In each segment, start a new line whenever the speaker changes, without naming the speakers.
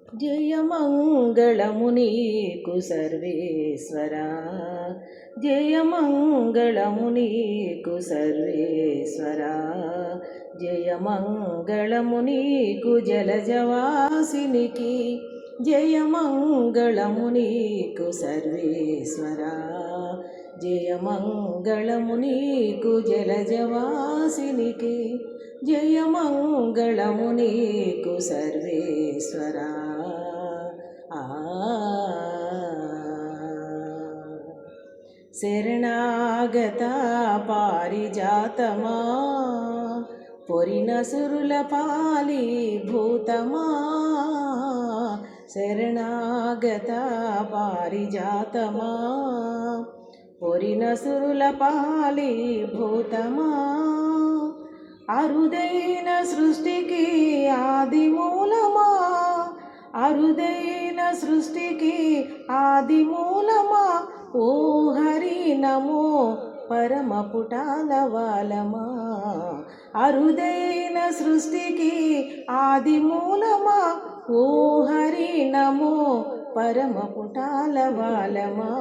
జయమంగళము నీకు సర్వేశ్వరా, జయమంగళము నీకు సర్వేశ్వరా, జయమంగళము నీకు జలజవాసినికి, జయమంగళము నీకు సర్వేశ్వరా, జయమంగళము నీకు జలజవాసినికి, జయమంగళము నీకు సర్వేశ్వరా. శరణాగత పారిజాతమా, పొరిన సురుల పాలి భూతమా, శరణాగత పారిజాతమా, పొరిన సురుల పాలి భూతమా, అరుదైన సృష్టికి ఆది మూలమా, అరుదైన సృష్టికి ఆది మూలమా, ఓ హరి నమో పరమ పుటాల వాలమా, అరుదైన సృష్టికి ఆది మూలమా, ఓ హరి నమో పరమ పుటాల వాలమా,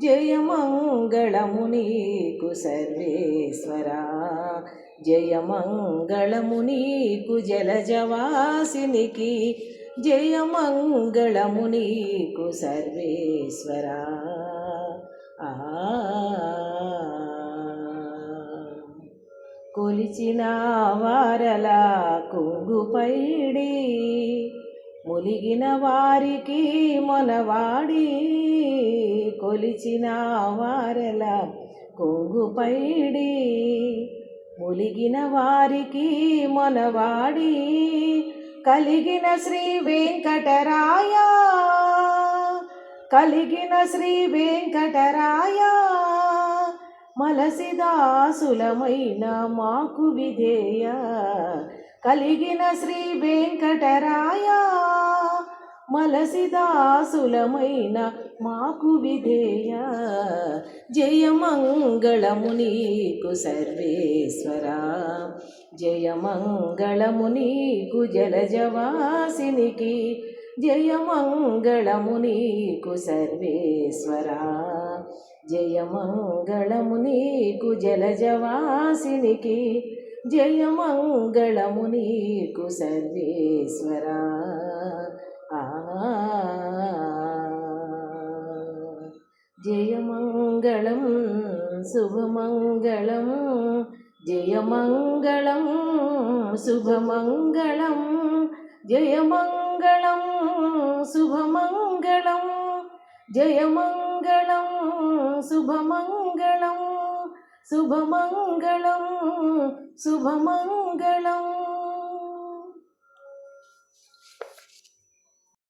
జయమంగళము నీకు సర్వేశ్వరా, జయమంగళము నీకు జలజవాసినికి, జయమంగళము నీకు సర్వేశ్వరా. కొలిచిన వారల కుంగుపైడి, ములిగిన వారికి మొనవాడి, కొలిచిన వారల కుంగుపైడి, ములిగిన వారికి మొనవాడి, కలిగిన శ్రీ వెంకటరాయ, కలిగిన శ్రీ వెంకటరాయ, మలసిదాసులమైన మాకు విధేయ, కలిగిన శ్రీ వెంకటరాయ, మలసిదాసులమైన మాకు విధేయ, జయమంగళము నీకు సర్వేశ్వరా, జయమంగళము నీకు జలజవాసినికి, జయమంగళము నీకు సర్వేశ్వరా, జయమంగళము నీకు జలజవాసినికి, జయమంగళము నీకు సర్వేశ్వరా. జయమంగళం శుభమంగళం, జయమంగళం శుభమంగళం, జయమంగళం శుభమంగళం, జయమంగళం శుభమంగళం, శుభమంగళం శుభమంగళం.